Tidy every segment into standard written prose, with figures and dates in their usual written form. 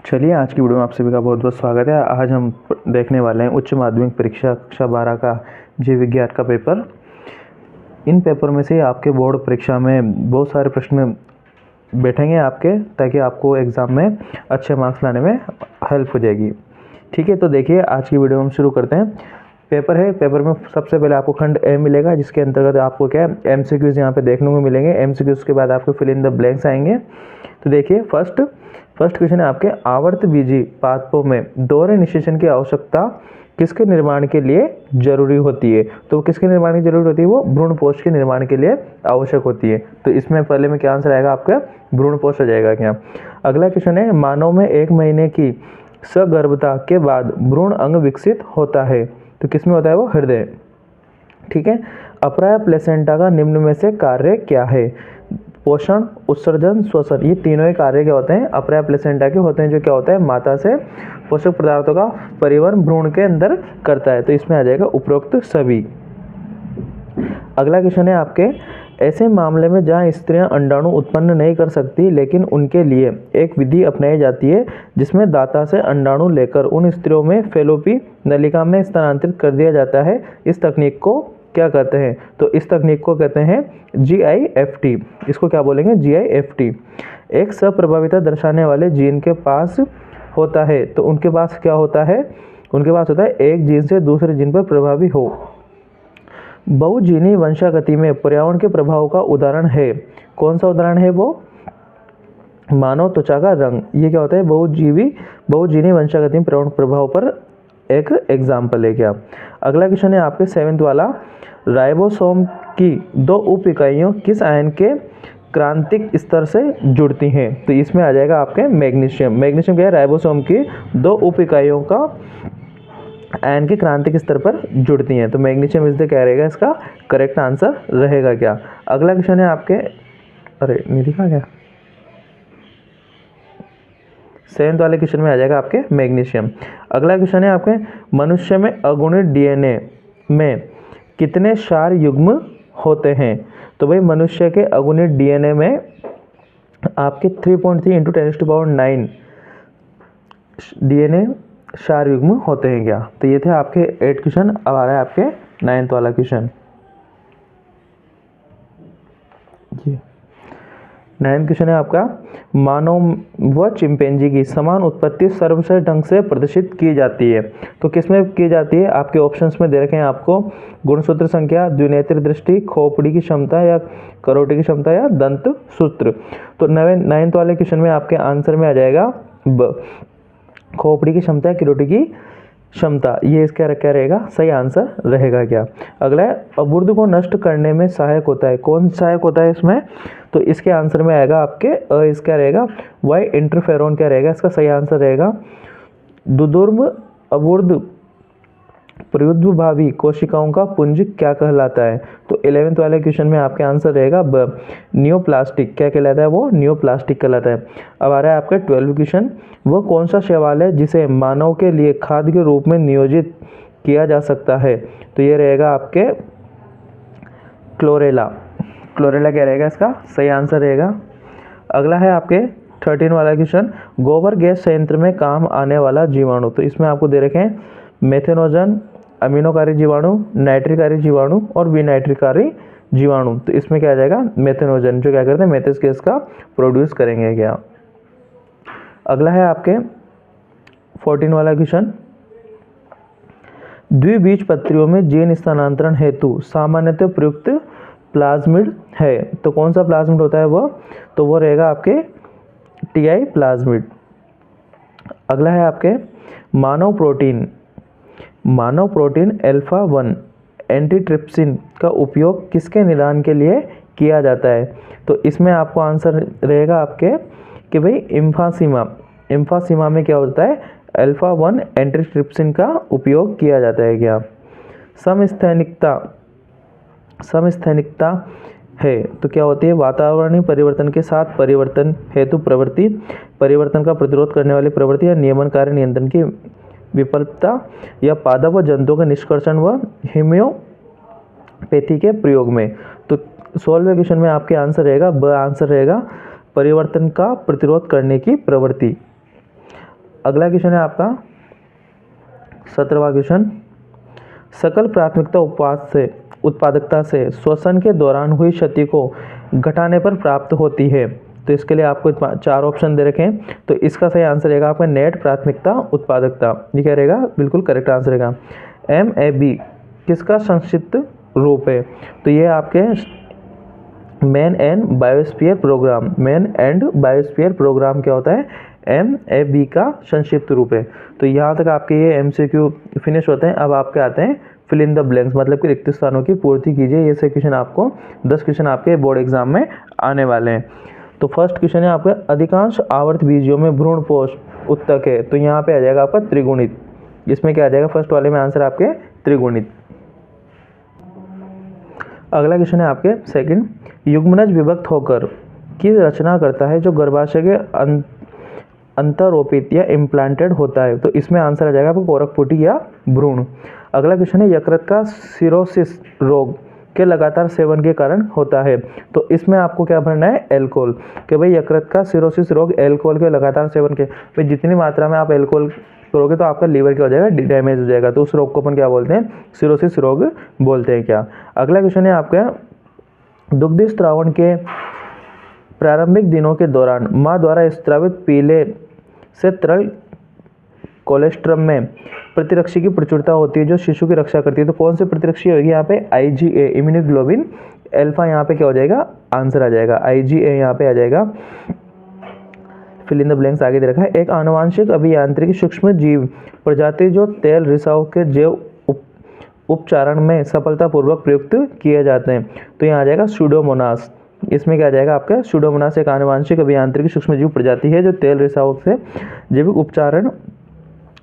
चलिए आज की वीडियो में आप सभी का बहुत बहुत स्वागत है। आज हम देखने वाले हैं उच्च माध्यमिक परीक्षा कक्षा 12 का जीव विज्ञान का पेपर। इन पेपर में से आपके बोर्ड परीक्षा में बहुत सारे प्रश्न बैठेंगे आपके, ताकि आपको एग्ज़ाम में अच्छे मार्क्स लाने में हेल्प हो जाएगी। ठीक है, तो देखिए आज की वीडियो हम शुरू करते हैं। पेपर है, पेपर में सबसे पहले आपको खंड ए मिलेगा, जिसके अंतर्गत आपको क्या है एमसीक्यूज़ यहाँ पे देखने को मिलेंगे। एमसीक्यूज़ के बाद आपको फिल इन द ब्लैंक्स आएंगे। तो देखिए फर्स्ट क्वेश्चन है आपके, आवर्त बीजी पादपों में दोहरे निषेचन की आवश्यकता किसके निर्माण के लिए जरूरी होती है? तो किसके निर्माण की जरूरत होती है? वो भ्रूणपोष के निर्माण के लिए आवश्यक होती है। तो इसमें पहले में क्या आंसर आएगा आपका? भ्रूणपोष हो जाएगा क्या। अगला क्वेश्चन है, मानव में 1 महीने की सगर्भता के बाद भ्रूण अंग विकसित होता है, तो किसमें होता है? वो हृदय। ठीक है, अप्राय प्लेसेंटा का निम्न में से कार्य क्या है? पोषण, उत्सर्जन, श्वसन, ये तीनों ही कार्य क्या होते हैं? अप्राय प्लेसेंटा के होते हैं, जो क्या होता है माता से पोषक पदार्थों का परिवहन भ्रूण के अंदर करता है। तो इसमें आ जाएगा उपरोक्त सभी। अगला क्वेश्चन है आपके, ऐसे मामले में जहां स्त्रियां अंडाणु उत्पन्न नहीं कर सकती, लेकिन उनके लिए एक विधि अपनाई जाती है जिसमें दाता से अंडाणु लेकर उन स्त्रियों में फैलोपी नलिका में स्थानांतरित कर दिया जाता है। इस तकनीक को क्या कहते हैं? तो इस तकनीक को कहते हैं GIFT। इसको क्या बोलेंगे? GIFT। एक सप्रभाविता दर्शाने वाले जीन के पास होता है, तो उनके पास क्या होता है? उनके पास होता है एक जीन से दूसरे जीन पर प्रभावी हो। बहुजीनी वंशागति में पर्यावरण के प्रभाव का उदाहरण है, कौन सा उदाहरण है वो? मानव त्वचा का रंग। ये क्या होता है? बहुजीनी वंशागति में पर्यावरण प्रभाव पर एक एग्जाम्पल है क्या। अगला क्वेश्चन है आपके 7th वाला, राइबोसोम की 2 उप इकाइयों किस आयन के क्रांतिक स्तर से जुड़ती हैं? तो इसमें आ जाएगा आपके मैग्नीशियम। मैग्नीशियम क्या है? राइबोसोम की 2 उप इकाइयों का आयन के क्रांतिक स्तर पर जुड़ती हैं। तो मैग्नीशियम इस क्या रहेगा? इसका करेक्ट आंसर रहेगा क्या। अगला क्वेश्चन है आपके, अरे नहीं दिखा क्या, 7th वाले क्वेश्चन में आ जाएगा आपके मैग्नीशियम। अगला क्वेश्चन है आपके, मनुष्य में अगुणित DNA में कितने क्षार युग्म होते हैं? तो भाई मनुष्य के अगुणित DNA में आपके 3.3 × 10⁹ DNA क्षार युग्म होते हैं क्या। तो ये थे आपके 8 क्वेश्चन। अब आ रहा है आपके 9th वाला क्वेश्चन। ये 9th क्वेश्चन है आपका, मानव व चिंपैंजी की समान उत्पत्ति सर्वश्रेष्ठ ढंग से प्रदर्शित की जाती है, तो किसमें की जाती है? आपके ऑप्शंस में दे रखे हैं आपको, गुणसूत्र संख्या, द्विनेत्र दृष्टि, खोपड़ी की क्षमता या करोटी की क्षमता या दंत सूत्र। तो 9th वाले क्वेश्चन में आपके आंसर में आ जाएगा ब, खोपड़ी की क्षमता या करोटी की क्षमता। ये इसका क्या रहेगा? सही आंसर रहेगा क्या। अगला है, अबुर्द को नष्ट करने में सहायक होता है, कौन सहायक होता है इसमें? तो इसके आंसर में आएगा आपके इसका रहेगा वाई इंटरफेरोन क्या रहेगा? इसका सही आंसर रहेगा दुर्दुर्म अबुर्द प्रयुद्भावी कोशिकाओं का पुंज क्या कहलाता है? तो 11th वाले क्वेश्चन में आपके आंसर रहेगा ब, नियोप्लास्टिक क्या कहलाता है? वो नियोप्लास्टिक कहलाता है। अब आ रहा है आपका 12th क्वेश्चन, वह कौन सा शैवाल है जिसे मानव के लिए खाद्य के रूप में नियोजित किया जा सकता है? तो ये रहेगा आपके क्लोरेला। क्लोरेला क्या रहेगा? इसका सही आंसर रहेगा। अगला है आपके 13 वाला क्वेश्चन, गोबर गैस संयंत्र में काम आने वाला जीवाणु। तो इसमें आपको दे रखे हैं मेथेनोजन, अमीनोकारी जीवाणु, नाइट्रिकारी जीवाणु और विनाइट्रिकारी जीवाणु। तो इसमें क्या आ जाएगा? मेथेनोजन, जो क्या करते हैं मेथेस गैस का प्रोड्यूस करेंगे क्या। अगला है आपके 14 वाला क्वेश्चन, द्विबीजपत्रियों में जीन स्थानांतरण हेतु सामान्यतः प्रयुक्त प्लाज्मिड है, तो कौन सा प्लाज्मिड होता है वो? तो वो रहेगा आपके TI प्लाज्मिड। अगला है आपके मानव प्रोटीन अल्फा-1 एंटीट्रिप्सिन का उपयोग किसके निदान के लिए किया जाता है? तो इसमें आपको आंसर रहेगा आपके कि भाई इम्फासीमा में क्या होता है? अल्फा-1 एंटीट्रिप्सिन का उपयोग किया जाता है क्या। समस्थैनिकता है तो क्या होती है? वातावरणीय परिवर्तन के साथ परिवर्तन हेतु प्रवृत्ति, परिवर्तन का प्रतिरोध करने वाली प्रवृत्ति या नियमनकारी नियंत्रण की विफलता या पादप व जंतुओं का निष्कर्षण व होम्योपैथी के प्रयोग में। तो 16वें क्वेश्चन में आपके आंसर रहेगा ब, आंसर रहेगा परिवर्तन का प्रतिरोध करने की प्रवृत्ति। अगला क्वेश्चन है आपका 17वां क्वेश्चन, सकल प्राथमिकता उत्पादकता से श्वसन के दौरान हुई क्षति को घटाने पर प्राप्त होती है। तो इसके लिए आपको 4 ऑप्शन दे रखे हैं। तो इसका सही आंसर रहेगा आपका नेट प्राथमिकता उत्पादकता। ये क्या रहेगा? बिल्कुल करेक्ट आंसर रहेगा। MAB किसका संक्षिप्त रूप है? तो ये आपके man and biosphere programme, man and biosphere programme क्या होता है? MAB का संक्षिप्त रूप है। तो यहाँ तक आपके ये MCQ फिनिश होते हैं। अब आपके आते हैं फिल इन द ब्लैंक्स, मतलब कि रिक्त स्थानों की पूर्ति कीजिए। ये से क्वेश्चन आपको 10 क्वेश्चन आपके बोर्ड एग्जाम में आने वाले हैं। तो फर्स्ट क्वेश्चन है आपका, अधिकांश आवर्त बीजियों में भ्रूणपोष उत्तक है। तो यहाँ पे आ जाएगा आपका त्रिगुणित। इसमें क्या आ जाएगा? फर्स्ट वाले में आंसर आपके त्रिगुणित। अगला क्वेश्चन है आपके सेकंड, युग्मनज विभक्त होकर की रचना करता है जो गर्भाशय के अंतरोपित या इम्प्लांटेड होता है। तो इसमें आंसर आ जाएगा आपको कोरकपुटी या भ्रूण। अगला क्वेश्चन है, यकृत का सिरोसिस रोग के लगातार सेवन के कारण होता है। तो इसमें आपको क्या भरना है? एल्कोहल। कि भाई यकृत का सिरोसिस रोग एल्कोहल के लगातार सेवन के, भाई जितनी मात्रा में आप एल्कोहल करोगे तो आपका लीवर क्या हो जाएगा? डैमेज हो जाएगा। तो उस रोग को अपन क्या बोलते हैं? सिरोसिस रोग बोलते हैं क्या। अगला क्वेश्चन है आपका, दुग्ध स्त्रावण के प्रारंभिक दिनों के दौरान माँ द्वारा स्त्रावित पीले से तरल कोलेस्ट्रम में प्रतिरक्षी की प्रचुरता होती है जो शिशु की रक्षा करती है। तो कौन सी प्रतिरक्षी होगी यहाँ पे? IgA, immunoglobulin alpha. यहाँ पे क्या हो जाएगा? आंसर आ जाएगा IgA यहाँ पे आ जाएगा। फिल इन द ब्लैंक्स आगे दे रखा है, एक आनुवांशिक अभियांत्रिकी सूक्ष्म जीव प्रजाति जो तेल रिसाव के जैव उपचारण में सफलतापूर्वक प्रयुक्त किए जाते हैं। तो यहाँ आ जाएगा सूडोमोनास। इसमें क्या आ जाएगा आपका? सूडोमोनास एक आनुवांशिक अभियांत्रिकी सूक्ष्म जीव प्रजाति है जो तेल रिसाव से जैविक उपचारण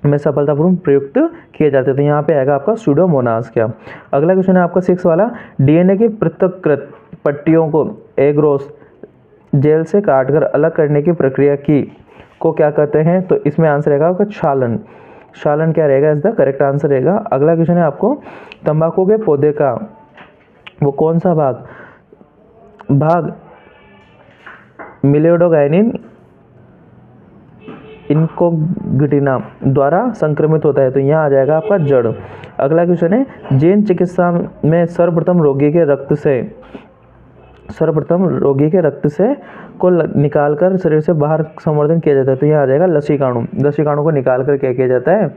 में सफलतापूर्वक प्रयुक्त किए जाते थे। यहाँ पे आएगा आपका सूडोमोनास क्या। अगला क्वेश्चन है आपका 6 वाला, DNA की पृथक्कृत पट्टियों को एग्रोस जेल से काटकर अलग करने की प्रक्रिया को क्या कहते हैं? तो इसमें आंसर रहेगा आपका क्षालन। क्षालन क्या रहेगा? इज द करेक्ट आंसर रहेगा। अगला क्वेश्चन है आपको, तंबाकू के पौधे का वो कौन सा भाग मिलियोडोगाइनिन इनकोग्टिना द्वारा संक्रमित होता है? तो यहाँ आ जाएगा आपका जड़। अगला क्वेश्चन है, जैन चिकित्सा में सर्वप्रथम रोगी के रक्त से को निकालकर शरीर से बाहर संवर्धन किया जाता है। तो यहाँ आ जाएगा लसीकाणु। लसीकाणु को निकालकर क्या किया जाता है?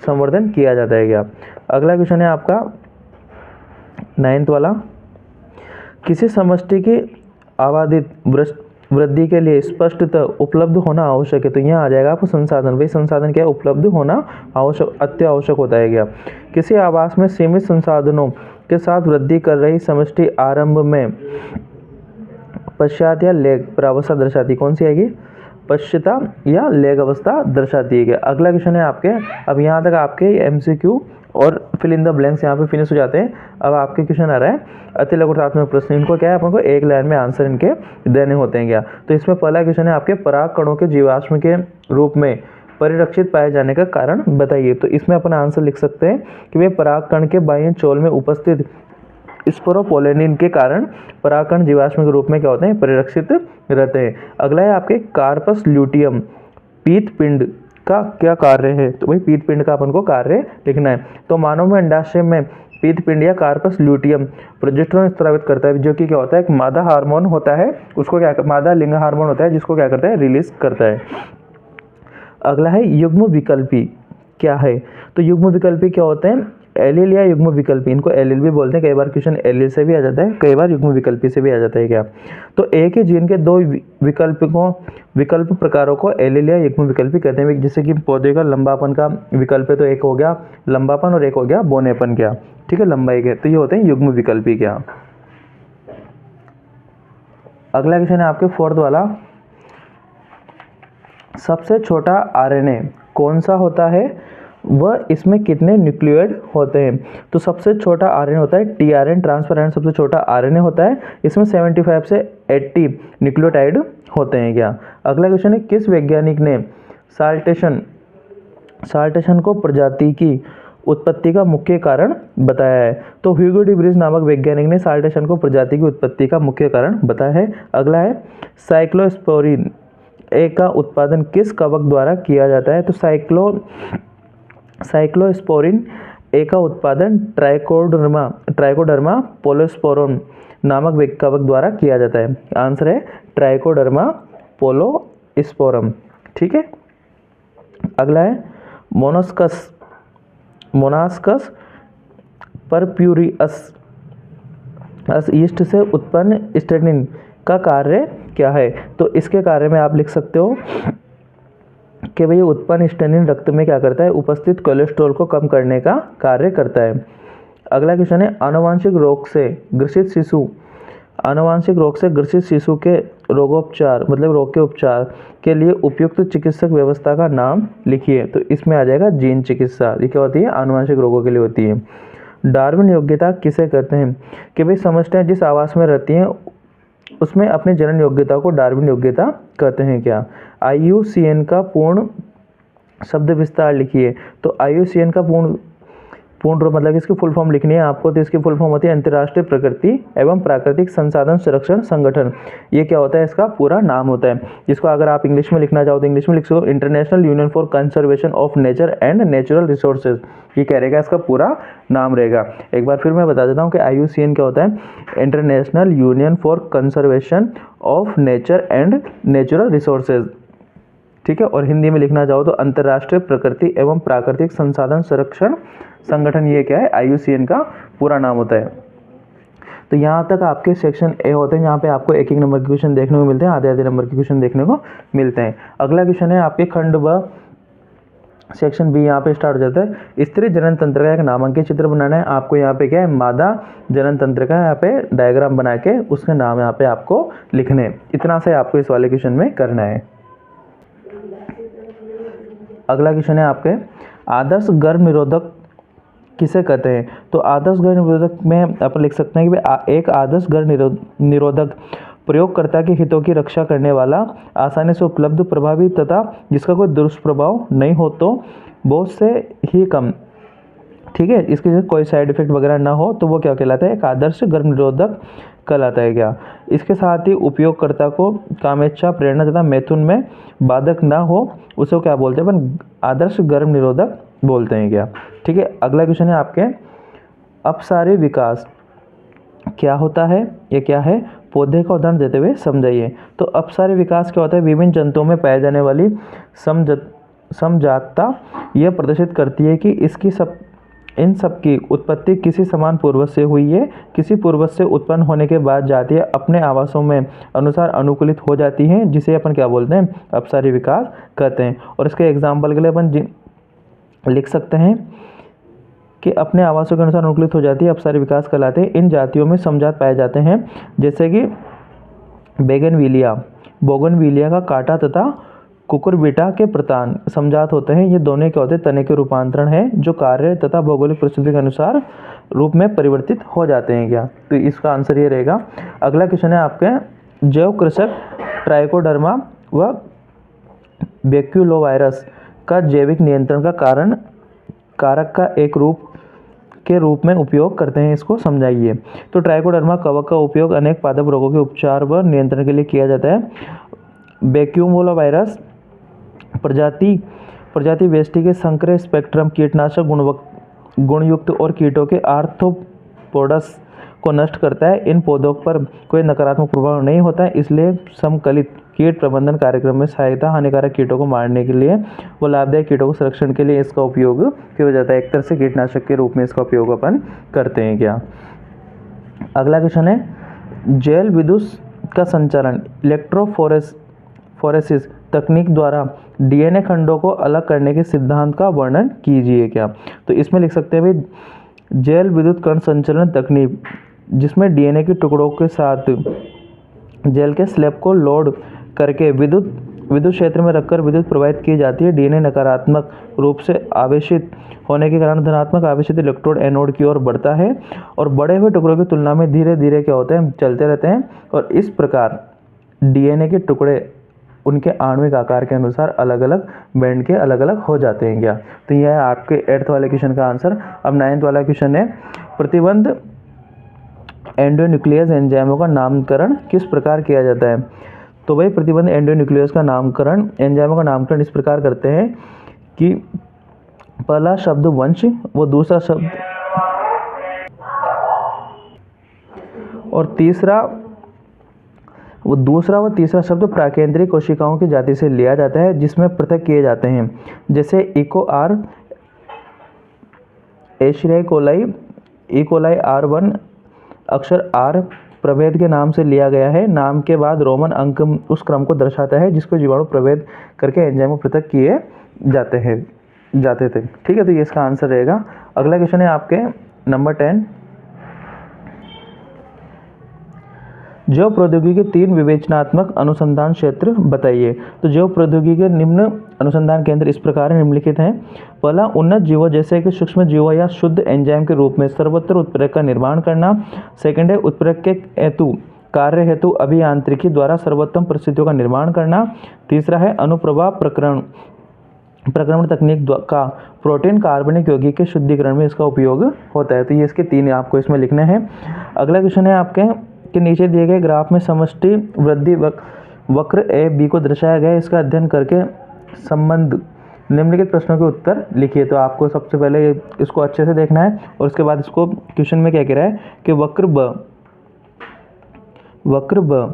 संवर्धन किया जाता है क्या। अगला क्वेश्चन है आपका 9th वाला, किसी समष्टि की आबादित वृद्धि के लिए स्पष्टतः उपलब्ध होना आवश्यक है। तो यहाँ आ जाएगा आपको संसाधन। भाई संसाधन क्या है? उपलब्ध होना आवश्यक, अति आवश्यक होता है क्या। किसी आवास में सीमित संसाधनों के साथ वृद्धि कर रही समष्टि आरंभ में पश्चात या लेग प्रावस्था दर्शाती, कौन सी आएगी? पश्चाता या लेग अवस्था दर्शाती है क्या। अगला क्वेश्चन है आपके, अब यहाँ तक आपके MCQ और फिल इन द ब्लैंक्स यहाँ पे फिनिश हो जाते हैं। अब आपके क्वेश्चन आ रहा है अति लघुतात्मक प्रश्न। इनको क्या है? अपन को एक लाइन में आंसर इनके देने होते हैं क्या। तो इसमें पहला क्वेश्चन है आपके, पराग कणों के जीवाश्म के रूप में परिरक्षित पाए जाने का कारण बताइए। तो इसमें अपन आंसर लिख सकते हैं कि वे पराग कण के बाह्य चोल में उपस्थित स्पोरोपोलेनिन के कारण परागकण जीवाश्म के रूप में क्या होते हैं? परिरक्षित रहते हैं। अगला है आपके कार्पस ल्यूटियम, पीत पिंड का क्या कार्य है? तो भाई पीत पिंड का अपन को कार्य लिखना है। तो मानव में अंडाशय में पीत पिंड या कार्पस ल्यूटियम प्रोजेस्टेरोन स्रावित करता है, जो कि क्या होता है? एक मादा हार्मोन होता है, उसको क्या, मादा लिंग हार्मोन होता है जिसको क्या करता है? रिलीज करता है। अगला है युग्म विकल्पी क्या है? तो युग्म विकल्पी क्या होते हैं? एलील या युग्म विकल्पी, इनको एलील भी बोलते हैं। कई बार क्वेश्चन एलील से भी आ जाता है, कई बार युग्म विकल्पी से भी आ जाता है क्या। तो एक ही जीन के दो विकल्प प्रकारों को एलील या युग्म विकल्पी कहते हैं। जैसे कि पौधे का लंबापन का विकल्प है, तो एक हो गया लंबापन और एक हो गया बौनेपन क्या, ठीक है, लंबाई के। तो ये होते हैं युग्म विकल्पी क्या। अगला क्वेश्चन है आपके 4th वाला, सबसे छोटा RNA कौन सा होता है, वह इसमें कितने न्यूक्लियोइड होते हैं? तो सबसे छोटा RNA होता है tRNA, ट्रांसफर RNA सबसे छोटा RNA होता है। इसमें 75 से 80 न्यूक्लियोटाइड होते हैं क्या। अगला क्वेश्चन है, किस वैज्ञानिक ने साल्टेशन को प्रजाति की उत्पत्ति का मुख्य कारण बताया है? तो ह्यूगो डी व्रीज नामक वैज्ञानिक ने साल्टेशन को प्रजाति की उत्पत्ति का मुख्य कारण बताया है। अगला है साइक्लोस्पोरिन ए का उत्पादन किस कवक द्वारा किया जाता है? तो साइक्लोस्पोरिन ए का उत्पादन ट्राइकोडर्मा पोलोस्पोरम नामक कवक द्वारा किया जाता है। आंसर है ट्राइकोडर्मा पोलोस्पोरम। ठीक है, अगला है मोनास्कस परप्यूरियस ईस्ट से उत्पन्न स्टेटिन का कार्य क्या है? तो इसके कार्य में आप लिख सकते हो कि भाई उत्पन्न स्टेटिन रक्त में क्या करता है? उपस्थित कोलेस्ट्रॉल को कम करने का कार्य करता है। अगला क्वेश्चन है आनुवांशिक रोग से ग्रसित शिशु के रोगोपचार मतलब रोग के उपचार के लिए उपयुक्त चिकित्सक व्यवस्था का नाम लिखिए। तो इसमें आ जाएगा जीन चिकित्सा। ये क्या होती है? आनुवांशिक रोगों के लिए होती है। डार्विन योग्यता किसे कहते हैं? कि भाई समझते हैं जिस आवास में रहती हैं उसमें अपनी जनन योग्यता को डार्विन योग्यता कहते हैं क्या? IUCN का पूर्ण शब्द विस्तार लिखिए। तो IUCN का पूर्ण रूप मतलब इसकी फुल फॉर्म लिखनी है आपको। तो इसकी फुल फॉर्म होती है अंतर्राष्ट्रीय प्रकृति एवं प्राकृतिक संसाधन संरक्षण संगठन। ये क्या होता है? इसका पूरा नाम होता है, जिसको अगर आप इंग्लिश में लिखना चाहो तो इंग्लिश में लिख सकते हो international union for conservation of nature and natural resources. ये क्या रहेगा? इसका पूरा नाम रहेगा। एक बार फिर मैं बता देता हूँ कि IUCN क्या होता है? International union for conservation of nature and natural resources. ठीक है, और हिंदी में लिखना चाहो तो अंतर्राष्ट्रीय प्रकृति एवं प्राकृतिक संसाधन संरक्षण संगठन। ये क्या है? IUCN का पूरा नाम होता है। तो यहाँ तक आपके सेक्शन ए होते हैं, यहाँ पे आपको एक नंबर के क्वेश्चन देखने को मिलते हैं, आधे नंबर के क्वेश्चन देखने को मिलते हैं। अगला क्वेश्चन है आपके खंड व सेक्शन बी। यहाँ पे स्टार्ट हो जाता है स्त्री जनन तंत्र का एक नामांकित चित्र बनाना है आपको। यहाँ पे क्या है? मादा जनन तंत्र का यहाँ पे डायग्राम बना के उसके नाम यहाँ पे आपको लिखने। इतना से आपको इस वाले क्वेश्चन में करना है। अगला क्वेश्चन है आपके आदर्श गर्भ निरोधक किसे कहते हैं? तो आदर्श गर्भ निरोधक में अपन लिख सकते हैं कि एक आदर्श गर्भ निरोधक प्रयोगकर्ता के हितों की रक्षा करने वाला, आसानी से उपलब्ध, प्रभावी तथा जिसका कोई दुष्प्रभाव नहीं हो तो बहुत से ही कम, ठीक है, इसके कोई साइड इफेक्ट वगैरह ना हो तो वो क्या कहलाता है? एक आदर्श गर्भ निरोधक कहलाता है क्या? इसके साथ ही उपयोगकर्ता को कामेच्छा, प्रेरणा तथा मैथुन में बाधक ना हो उसे क्या बोलते हैं? अपन आदर्श गर्भ निरोधक बोलते हैं क्या? ठीक है, अगला क्वेश्चन है आपके अपसारी विकास क्या होता है? ये क्या है? पौधे का उदाहरण देते हुए समझाइए। तो अपसारी विकास क्या होता है? विभिन्न जंतुओं में पाई जाने वाली समजातता यह प्रदर्शित करती है कि इन सब की उत्पत्ति किसी समान पूर्वज से हुई है। किसी पूर्वज से उत्पन्न होने के बाद जातियाँ अपने आवासों में अनुसार अनुकूलित हो जाती हैं, जिसे अपन क्या बोलते हैं? अपसारी विकास कहते हैं। और इसके एग्जाम्पल के लिए अपन लिख सकते हैं कि अपने आवासों के अनुसार अनुकूलित हो जाती है, अपसारी विकास कहलाते हैं। इन जातियों में समजात पाए जाते हैं जैसे कि बोगनविलिया का कांटा तथा कुकुरबिटा के प्रतान समजात होते हैं। ये दोनों क्या होते हैं? तने के रूपांतरण है जो कार्य तथा भौगोलिक परिस्थिति के अनुसार रूप में परिवर्तित हो जाते हैं क्या? तो इसका आंसर ये रहेगा। अगला क्वेश्चन है आपके जैव कृषक ट्राइकोडर्मा व बैक्यूलोवायरस का जैविक नियंत्रण का कारक का एक रूप में उपयोग करते हैं, इसको समझाइए। तो ट्राइकोडर्मा कवक का उपयोग अनेक पादप रोगों के उपचार व नियंत्रण के लिए किया जाता है। बैक्यूलोवायरस प्रजाति वेस्टी के संकरे स्पेक्ट्रम कीटनाशक गुणयुक्त और कीटों के आर्थ्रोपोड्स को नष्ट करता है। इन पौधों पर कोई नकारात्मक प्रभाव नहीं होता है, इसलिए समकलित कीट प्रबंधन कार्यक्रम में सहायता हानिकारक कीटों को मारने के लिए व लाभदायक कीटों को संरक्षण के लिए इसका उपयोग किया जाता है। एक तरह से कीटनाशक के रूप में इसका उपयोग अपन करते हैं क्या? अगला क्वेश्चन है जैव विद्युत का संचालन इलेक्ट्रोफोरेसिस तकनीक द्वारा DNA खंडों को अलग करने के सिद्धांत का वर्णन कीजिए क्या? तो इसमें लिख सकते हैं भाई जैव विद्युत कण संचालन तकनीक जिसमें DNA के टुकड़ों के साथ जेल के स्लैब को लोड करके विद्युत क्षेत्र में रखकर विद्युत प्रवाहित की जाती है। DNA नकारात्मक रूप से आवेशित होने के कारण धनात्मक आवेशित इलेक्ट्रोड एनोड की ओर बढ़ता है और बड़े हुए टुकड़ों की तुलना में धीरे धीरे क्या होते हैं? चलते रहते हैं। और इस प्रकार DNA के टुकड़े उनके आणविक आकार के अनुसार अलग अलग बैंड के अलग अलग हो जाते हैं क्या? तो यह है आपके 8th वाले क्वेश्चन का आंसर। अब 9th वाला क्वेश्चन है प्रतिबंध एंडोन्यूक्लियस एंजाइमों का नामकरण किस प्रकार किया जाता है? तो वही प्रतिबंध एंडोन्यूक्लियोस का नामकरण, एंजाइमों का नामकरण इस प्रकार करते हैं कि पहला शब्द वंश, वो दूसरा शब्द और तीसरा व तीसरा शब्द प्राकेंद्रिक कोशिकाओं की जाति से लिया जाता है, जिसमें पृथक किए जाते हैं। जैसे Eco R, Escherichia coli, E coli R1 अक्षर R प्रभेद के नाम से लिया गया है। नाम के बाद रोमन अंक उस क्रम को दर्शाता है जिसको जीवाणु प्रभेद करके एंजाइमों पृथक किए जाते थे। ठीक है, तो ये इसका आंसर रहेगा। अगला क्वेश्चन है आपके नंबर 10, जैव प्रौद्योगिकी के 3 विवेचनात्मक अनुसंधान क्षेत्र बताइए। तो जैव प्रौद्योगिकी के निम्न अनुसंधान केंद्र इस प्रकार निम्नलिखित हैं। पहला, उन्नत जीवों जैसे कि सूक्ष्म जीवों या शुद्ध एंजाइम के रूप में सर्वत्र उत्प्रेरक का निर्माण करना। सेकंड है, उत्प्रेरक के हेतु कार्य हेतु अभियांत्रिकी द्वारा सर्वोत्तम परिस्थितियों का निर्माण करना। तीसरा है, अनुप्रभा प्रक्रमण तकनीक का प्रोटीन कार्बनिक यौगिक के शुद्धिकरण में इसका उपयोग होता है। तो ये इसके 3 आपको इसमें लिखने हैं। अगला क्वेश्चन है आपके कि नीचे दिए गए ग्राफ में समष्टि वृद्धि वक्र ए बी को दर्शाया गया है, इसका अध्ययन करके संबंध निम्नलिखित प्रश्नों के उत्तर लिखिए। तो आपको सबसे पहले इसको अच्छे से देखना है और उसके बाद इसको क्वेश्चन में क्या कह रहा है कि वक्र ब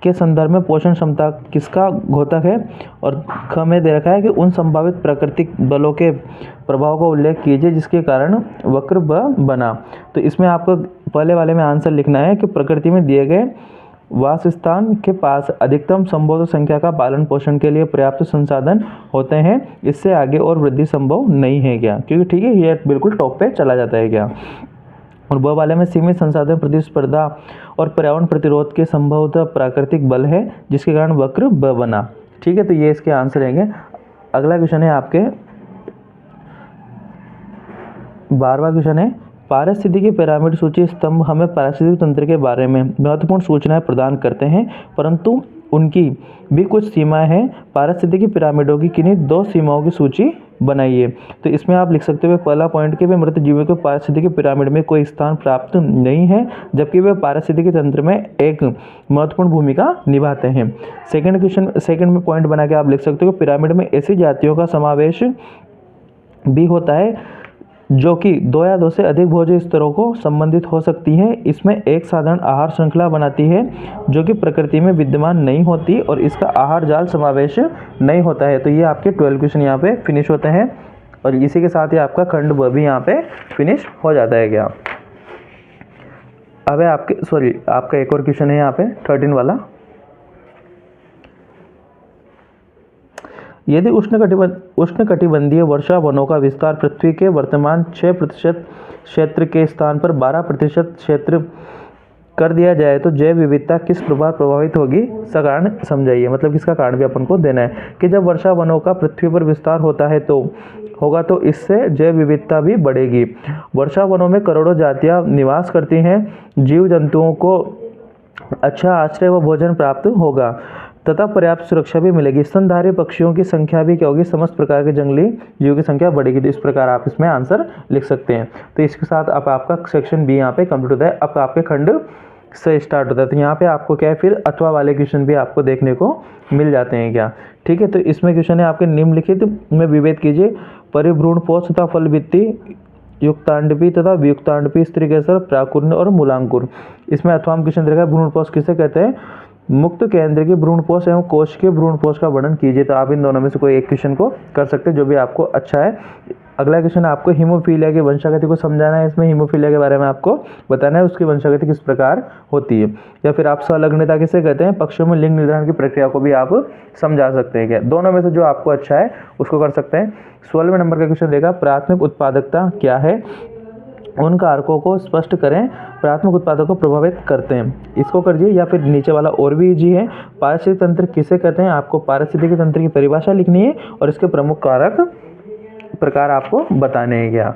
के संदर्भ में पोषण क्षमता किसका घोतक है, और ख में दे रखा है कि उन संभावित प्राकृतिक बलों के प्रभाव का उल्लेख कीजिए जिसके कारण वक्र ब बना। तो इसमें आपको पहले वाले में आंसर लिखना है कि प्रकृति में दिए गए वासस्थान के पास अधिकतम संभव संख्या का पालन पोषण के लिए पर्याप्त संसाधन होते हैं, इससे आगे और वृद्धि संभव नहीं है क्या, क्योंकि ठीक है ये बिल्कुल टॉप पे चला जाता है क्या। और ब वाले में सीमित संसाधन प्रतिस्पर्धा और पर्यावरण प्रतिरोध के संभवतः प्राकृतिक बल है जिसके कारण वक्र ब बना। ठीक है, तो ये इसके आंसर रहेंगे। अगला क्वेश्चन है आपके 12वां क्वेश्चन है, पारिस्थितिकी पिरामिड सूची स्तंभ हमें पारिस्थितिक तंत्र के बारे में महत्वपूर्ण सूचनाएं प्रदान करते हैं, परंतु उनकी भी कुछ सीमाएं हैं। पारिस्थितिकी पिरामिडों की किन्हीं 2 सीमाओं की सूची बनाइए। तो इसमें आप लिख सकते हो पहला पॉइंट कि वे मृत जीवों के पारिस्थितिकी पिरामिड में कोई स्थान प्राप्त नहीं है, जबकि वे पारिस्थितिकी तंत्र में एक महत्वपूर्ण भूमिका निभाते हैं। सेकंड में पॉइंट बना के आप लिख सकते हो पिरामिड में ऐसी जातियों का समावेश भी होता है जो कि 2 या 2 से अधिक भोज्य स्तरों को संबंधित हो सकती हैं। इसमें एक साधारण आहार श्रृंखला बनाती है जो कि प्रकृति में विद्यमान नहीं होती और इसका आहार जाल समावेश नहीं होता है। तो ये आपके 12 क्वेश्चन यहाँ पे फिनिश होते हैं और इसी के साथ ही आपका खंड ब भी यहाँ पे फिनिश हो जाता है क्या। अब आपका एक और क्वेश्चन है यहाँ पे 13 वाला। यदि उष्णकटिबंधीय वर्षा वनों का विस्तार पृथ्वी के वर्तमान 6% क्षेत्र के स्थान पर 12% क्षेत्र कर दिया जाए तो जैव विविधता किस प्रकार प्रभावित होगी, इसका कारण समझाइए। मतलब इसका कारण भी अपन को देना है कि जब वर्षा वनों का पृथ्वी पर विस्तार होगा तो इससे जैव विविधता भी बढ़ेगी। वर्षा वनों में करोड़ों जातियां निवास करती हैं, जीव जंतुओं को अच्छा आश्रय व भोजन प्राप्त होगा तथा पर्याप्त सुरक्षा भी मिलेगी। स्तनधारी पक्षियों की संख्या भी क्या होगी, समस्त प्रकार के जंगली जीवों की संख्या बढ़ेगी। तो इस प्रकार आप इसमें आंसर लिख सकते हैं। तो इसके साथ अब आपका सेक्शन बी यहाँ पे कंप्लीट होता है। अब आपके खंड से स्टार्ट होता है। तो यहाँ पे आपको क्या है फिर अथवा वाले क्वेश्चन भी आपको देखने को मिल जाते हैं क्या। ठीक है, तो इसमें क्वेश्चन है आपके निम्नलिखित में विभेद कीजिए। परिभ्रूणपोष तथा फलभित्ति, युक्तांडपी तथा वियुक्तांडपी, स्त्रीकेसर, प्राकुर्न और मूलांकुर। इसमें अथवा क्वेश्चन रहेगा भ्रूणपोष किसे कहते हैं, मुक्त केंद्र के भ्रूणपोष एवं कोश के भ्रूणपोष का वर्णन कीजिए। तो आप इन दोनों में से कोई एक क्वेश्चन को कर सकते हैं जो भी आपको अच्छा है। अगला क्वेश्चन आपको हीमोफीलिया की वंशागति को समझाना है। इसमें हीमोफीलिया के बारे में आपको बताना है उसकी वंशागति किस प्रकार होती है, या फिर आप संलग्नता किसे कहते हैं, पक्षियों में लिंग निर्धारण की प्रक्रिया को भी आप समझा सकते हैं क्या। दोनों में से जो आपको अच्छा है उसको कर सकते हैं। 16वें नंबर का क्वेश्चन देगा प्राथमिक उत्पादकता क्या है, उन कारकों को स्पष्ट करें प्राथमिक उत्पादों को प्रभावित करते हैं। इसको कर दिए, या फिर नीचे वाला और भी इजी है। पारिस्थितिक तंत्र किसे कहते हैं, आपको पारिस्थितिक तंत्र की परिभाषा लिखनी है और इसके प्रमुख कारक प्रकार आपको बताने हैं क्या।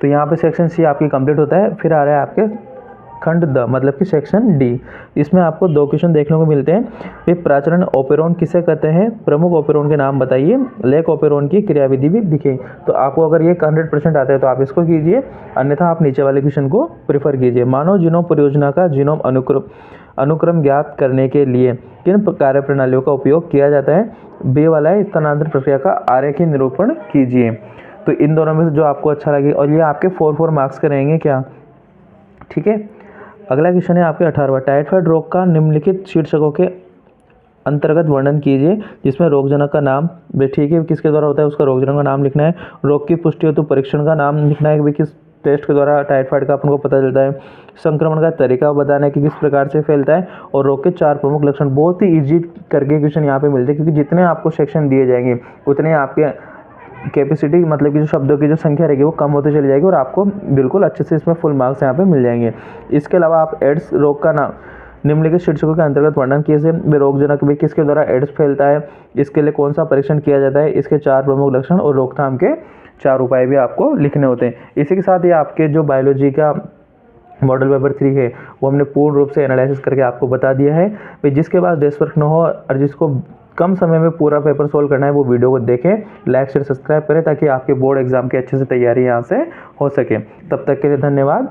तो यहाँ पे सेक्शन सी आपकी कंप्लीट होता है। फिर आ रहा है आपके खंड द मतलब कि सेक्शन डी। इसमें आपको 2 क्वेश्चन देखने को मिलते हैं। वे प्राचरण ओपेरॉन किसे कहते हैं, प्रमुख ओपेरॉन के नाम बताइए, लेख ओपेरॉन की क्रियाविधि भी दिखे। तो आपको अगर ये 100% आता है तो आप इसको कीजिए, अन्यथा आप नीचे वाले क्वेश्चन को प्रेफर कीजिए। मानव जीनोम परियोजना का जीनोम अनुक्रम ज्ञात करने के लिए किन कार्य प्रणालियों का उपयोग किया जाता है। बी वाला है स्थानांतरण प्रक्रिया का आरेखीय निरूपण कीजिए। तो इन दोनों में से जो आपको अच्छा लगे, और ये आपके 4 मार्क्स के रहेंगे क्या, ठीक है। अगला क्वेश्चन है आपके 18वां, टाइफाइड रोग का निम्नलिखित शीर्षकों के अंतर्गत वर्णन कीजिए, जिसमें रोगजनक का नाम, ठीक है, किसके द्वारा होता है उसका रोगजनक का नाम लिखना है। रोग की पुष्टि हेतु परीक्षण का नाम लिखना है कि किस टेस्ट के द्वारा टाइफाइड का अपन को पता चलता है। संक्रमण का तरीका बताना है कि किस प्रकार से फैलता है, और रोग के 4 प्रमुख लक्षण। बहुत ही इजी करके क्वेश्चन यहाँ पे मिलते हैं, क्योंकि जितने आपको सेक्शन दिए जाएंगे उतने आपके कैपेसिटी मतलब कि जो शब्दों की जो संख्या रहेगी वो कम होती चली जाएगी, और आपको बिल्कुल अच्छे से इसमें फुल मार्क्स यहाँ पे मिल जाएंगे। इसके अलावा आप एड्स रोग का नाम निम्नलिखित शीर्षकों के अंतर्गत वर्णन कीजिए। वे रोगजनक भी किसके द्वारा एड्स फैलता है, इसके लिए कौन सा परीक्षण किया जाता है, इसके 4 प्रमुख लक्षण और रोकथाम के 4 उपाय भी आपको लिखने होते हैं। इसी के साथ ही आपके जो बायोलॉजी का मॉडल पेपर 3 है वो हमने पूर्ण रूप से एनालिसिस करके आपको बता दिया है। भाई जिसके पास डेस्क वर्क न हो और जिसको कम समय में पूरा पेपर सोल्व करना है वो वीडियो को देखें, लाइक शेयर सब्सक्राइब करें, ताकि आपके बोर्ड एग्जाम की अच्छे से तैयारी यहाँ से हो सके। तब तक के लिए धन्यवाद।